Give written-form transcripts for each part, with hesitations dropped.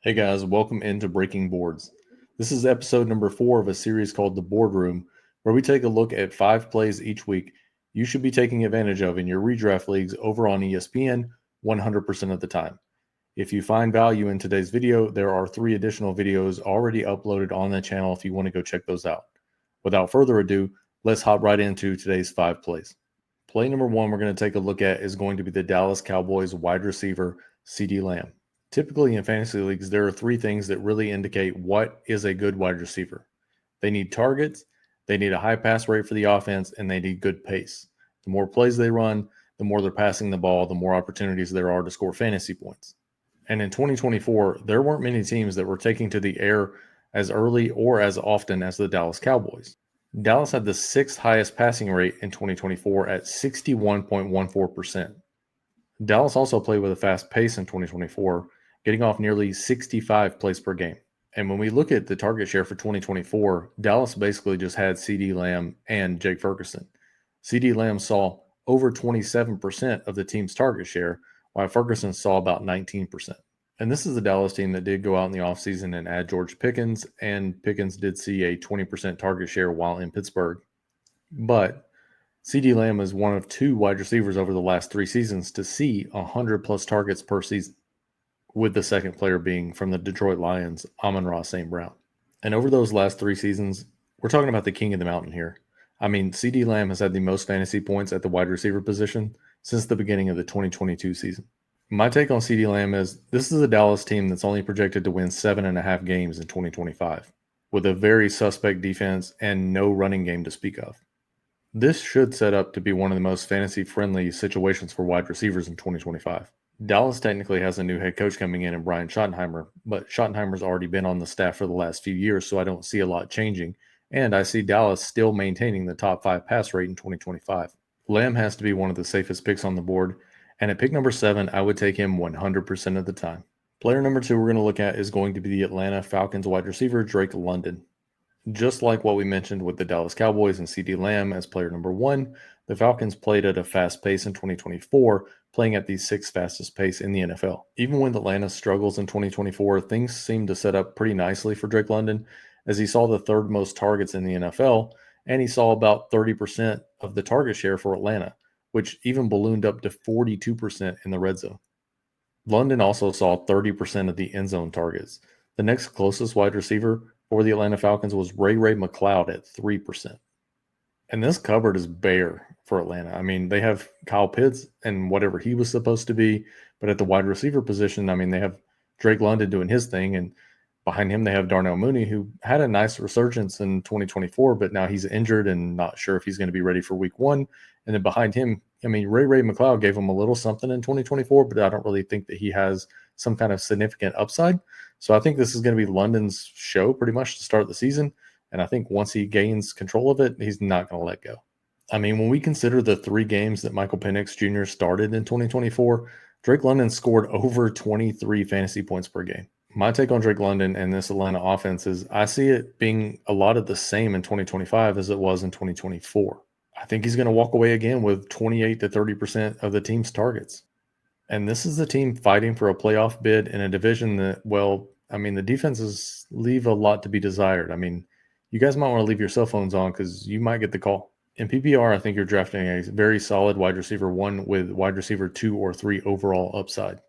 Hey guys, welcome into Breaking Boards. This is episode number 4 of a series called The Boardroom, where we take a look at 5 plays each week you should be taking advantage of in your redraft leagues over on ESPN 100% of the time. If you find value in today's video, there are 3 additional videos already uploaded on the channel if you want to go check those out. Without further ado, let's hop right into today's 5 plays. Play number 1 we're going to take a look at is going to be the Dallas Cowboys wide receiver, CeeDee Lamb. Typically in fantasy leagues, there are 3 things that really indicate what is a good wide receiver. They need targets, they need a high pass rate for the offense, and they need good pace. The more plays they run, the more they're passing the ball, the more opportunities there are to score fantasy points. And in 2024, there weren't many teams that were taking to the air as early or as often as the Dallas Cowboys. Dallas had the 6th highest passing rate in 2024 at 61.14%. Dallas also played with a fast pace in 2024, getting off nearly 65 plays per game. And when we look at the target share for 2024, Dallas basically just had CeeDee Lamb and Jake Ferguson. CeeDee Lamb saw over 27% of the team's target share, while Ferguson saw about 19%. And this is the Dallas team that did go out in the offseason and add George Pickens, and Pickens did see a 20% target share while in Pittsburgh. But CeeDee Lamb is one of 2 wide receivers over the last 3 seasons to see 100-plus targets per season, with the second player being from the Detroit Lions, Amon-Ra St. Brown. And over those last 3 seasons, we're talking about the king of the mountain here. I mean, CeeDee Lamb has had the most fantasy points at the wide receiver position since the beginning of the 2022 season. My take on CeeDee Lamb is this is a Dallas team that's only projected to win 7.5 games in 2025, with a very suspect defense and no running game to speak of. This should set up to be one of the most fantasy-friendly situations for wide receivers in 2025. Dallas technically has a new head coach coming in Brian Schottenheimer, but Schottenheimer's already been on the staff for the last few years, so I don't see a lot changing, and I see Dallas still maintaining the top 5 pass rate in 2025. Lamb has to be one of the safest picks on the board, and at pick number 7, I would take him 100% of the time. Player number 2 we're going to look at is going to be the Atlanta Falcons wide receiver, Drake London. Just like what we mentioned with the Dallas Cowboys and CeeDee Lamb as player number 1, the Falcons played at a fast pace in 2024, playing at the 6th fastest pace in the NFL. Even when Atlanta struggles in 2024, things seem to set up pretty nicely for Drake London, as he saw the 3rd most targets in the NFL, and he saw about 30% of the target share for Atlanta, which even ballooned up to 42% in the red zone. London also saw 30% of the end zone targets. The next closest wide receiver for the Atlanta Falcons was Ray McCloud at 3%. And this cupboard is bare for Atlanta. I mean, they have Kyle Pitts and whatever he was supposed to be, but at the wide receiver position, I mean, they have Drake London doing his thing, and behind him they have Darnell Mooney, who had a nice resurgence in 2024, but now he's injured and not sure if he's going to be ready for week 1. And then behind him, I mean, Ray McCloud gave him a little something in 2024, but I don't really think that he has some kind of significant upside. So I think this is going to be London's show pretty much to start the season. And I think once he gains control of it, he's not going to let go. I mean, when we consider the 3 games that Michael Penix Jr. started in 2024, Drake London scored over 23 fantasy points per game. My take on Drake London and this Atlanta offense is I see it being a lot of the same in 2025 as it was in 2024. I think he's going to walk away again with 28 to 30% of the team's targets. And this is the team fighting for a playoff bid in a division that, well, I mean, the defenses leave a lot to be desired. I mean, you guys might want to leave your cell phones on because you might get the call. In PPR, I think you're drafting a very solid wide receiver 1 with wide receiver 2 or 3 overall upside.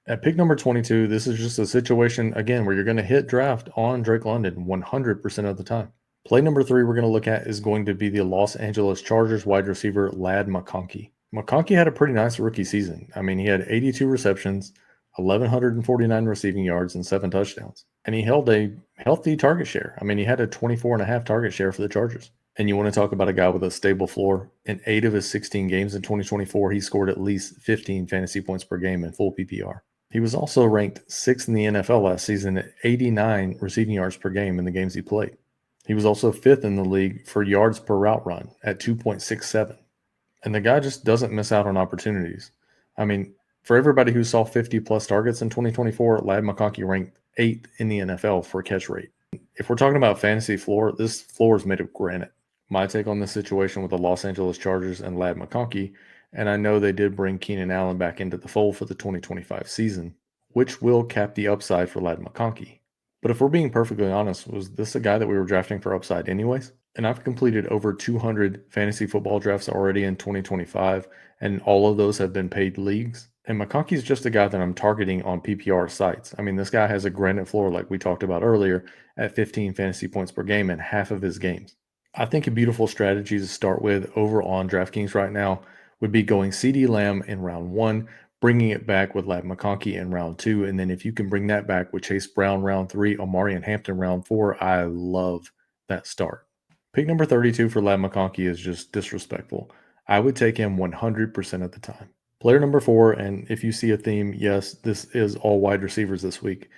At pick number 22, this is just a situation, again, where you're going to hit draft on Drake London 100% of the time. Play number 3 we're going to look at is going to be the Los Angeles Chargers wide receiver Ladd McConkey. McConkey had a pretty nice rookie season. I mean, he had 82 receptions, 1,149 receiving yards, and 7 touchdowns. And he held a healthy target share. I mean, he had a 24.5 target share for the Chargers. And you want to talk about a guy with a stable floor. In 8 of his 16 games in 2024, he scored at least 15 fantasy points per game in full PPR. He was also ranked 6th in the NFL last season at 89 receiving yards per game in the games he played. He was also 5th in the league for yards per route run at 2.67. And the guy just doesn't miss out on opportunities. I mean, for everybody who saw 50-plus targets in 2024, Ladd McConkey ranked 8th in the NFL for catch rate. If we're talking about fantasy floor, this floor is made of granite. My take on this situation with the Los Angeles Chargers and Ladd McConkey, and I know they did bring Keenan Allen back into the fold for the 2025 season. which will cap the upside for Ladd McConkey. But if we're being perfectly honest, was this a guy that we were drafting for upside anyways? And I've completed over 200 fantasy football drafts already in 2025, and all of those have been paid leagues. And McConkey's just a guy that I'm targeting on PPR sites. I mean, this guy has a granite floor, like we talked about earlier, at 15 fantasy points per game in half of his games. I think a beautiful strategy to start with over on DraftKings right now would be going CD Lamb in round 1, bringing it back with Ladd McConkey in round 2, and then if you can bring that back with Chase Brown round 3, Omari and Hampton round 4, I love that start. Pick number 32 for Ladd McConkey is just disrespectful. I would take him 100% of the time. Player number 4, and if you see a theme, yes, this is all wide receivers this week,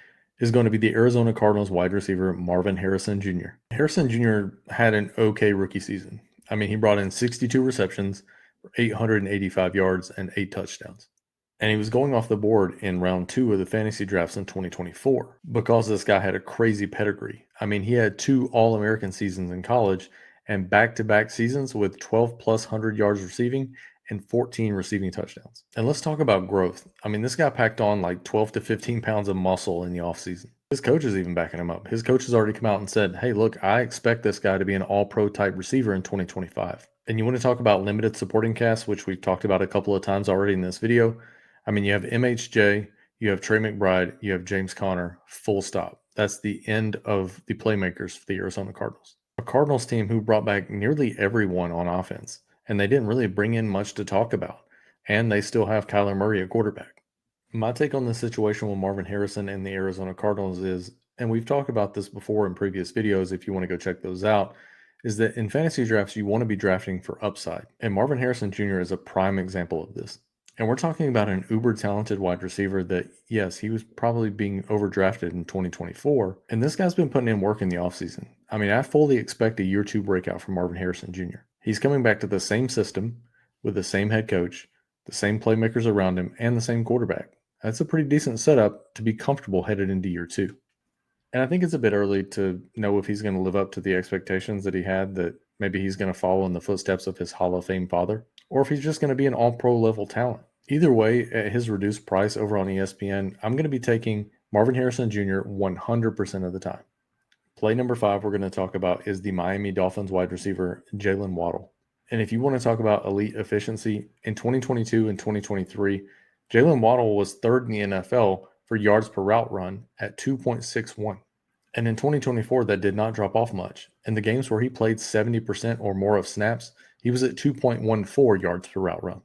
is going to be the Arizona Cardinals wide receiver Marvin Harrison Jr. Harrison Jr. had an okay rookie season. I mean, he brought in 62 receptions, 885 yards, and 8 touchdowns. And he was going off the board in round 2 of the fantasy drafts in 2024 because this guy had a crazy pedigree. I mean, he had 2 All-American seasons in college and back-to-back seasons with 12 plus 100 yards receiving and 14 receiving touchdowns. And let's talk about growth. I mean, this guy packed on like 12 to 15 pounds of muscle in the offseason. His coach is even backing him up. His coach has already come out and said, hey, look, I expect this guy to be an all-pro type receiver in 2025. And you want to talk about limited supporting cast, which we've talked about a couple of times already in this video. I mean, you have MHJ, you have Trey McBride, you have James Conner, full stop. That's the end of the playmakers for the Arizona Cardinals. A Cardinals team who brought back nearly everyone on offense, and they didn't really bring in much to talk about. And they still have Kyler Murray at quarterback. My take on the situation with Marvin Harrison and the Arizona Cardinals is, and we've talked about this before in previous videos if you want to go check those out, is that in fantasy drafts, you want to be drafting for upside. And Marvin Harrison Jr. is a prime example of this. And we're talking about an uber talented wide receiver that, yes, he was probably being overdrafted in 2024. And this guy's been putting in work in the offseason. I mean, I fully expect a year 2 breakout from Marvin Harrison Jr. He's coming back to the same system with the same head coach, the same playmakers around him, and the same quarterback. That's a pretty decent setup to be comfortable headed into year 2. And I think it's a bit early to know if he's going to live up to the expectations that he had, that maybe he's going to follow in the footsteps of his Hall of Fame father, or if he's just going to be an all-pro level talent. Either way, at his reduced price over on ESPN, I'm going to be taking Marvin Harrison Jr. 100% of the time. Play number 5 we're going to talk about is the Miami Dolphins wide receiver, Jalen Waddle. And if you want to talk about elite efficiency, in 2022 and 2023, Jalen Waddle was 3rd in the NFL for yards per route run at 2.61. And in 2024, that did not drop off much. In the games where he played 70% or more of snaps, he was at 2.14 yards per route run.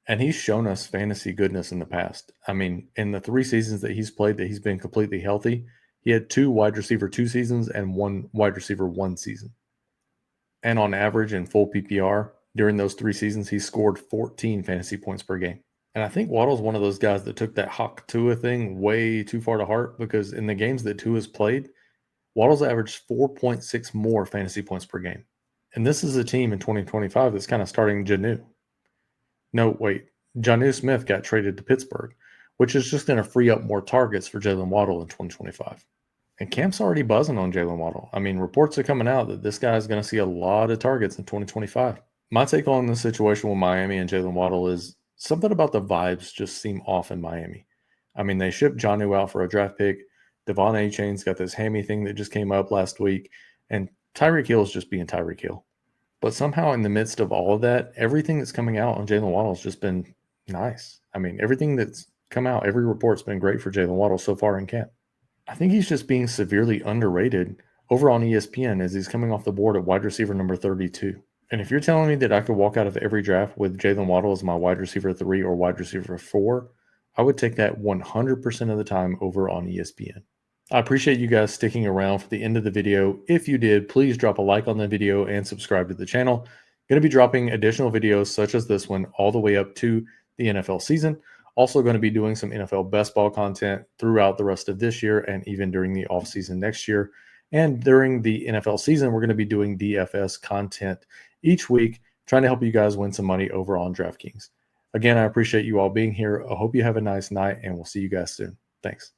And he's shown us fantasy goodness in the past. I mean, in the 3 seasons that he's played that he's been completely healthy, he had 2 wide receiver 2 seasons and 1 wide receiver 1 season. And on average in full PPR, during those 3 seasons, he scored 14 fantasy points per game. And I think Waddle's one of those guys that took that Hawk Tua thing way too far to heart, because in the games that Tua's played, Waddle's averaged 4.6 more fantasy points per game. And this is a team in 2025 that's kind of starting Jonnu. No, wait. Jonnu Smith got traded to Pittsburgh, which is just going to free up more targets for Jalen Waddle in 2025. And Camp's already buzzing on Jalen Waddle. I mean, reports are coming out that this guy is going to see a lot of targets in 2025. My take on the situation with Miami and Jalen Waddle is something about the vibes just seem off in Miami. I mean, they shipped Jonnu out for a draft pick. Devon Achane's got this hammy thing that just came up last week. And Tyreek Hill is just being Tyreek Hill. But somehow in the midst of all of that, everything that's coming out on Jalen Waddle has just been nice. I mean, everything that's come out, every report's been great for Jalen Waddle so far in camp. I think he's just being severely underrated over on ESPN as he's coming off the board at wide receiver number 32. And if you're telling me that I could walk out of every draft with Jalen Waddle as my wide receiver 3 or wide receiver 4, I would take that 100% of the time over on ESPN. I appreciate you guys sticking around for the end of the video. If you did, please drop a like on the video and subscribe to the channel. Going to be dropping additional videos such as this one all the way up to the NFL season. Also going to be doing some NFL best ball content throughout the rest of this year and even during the offseason next year. And during the NFL season, we're going to be doing DFS content each week, trying to help you guys win some money over on DraftKings. Again, I appreciate you all being here. I hope you have a nice night, and we'll see you guys soon. Thanks.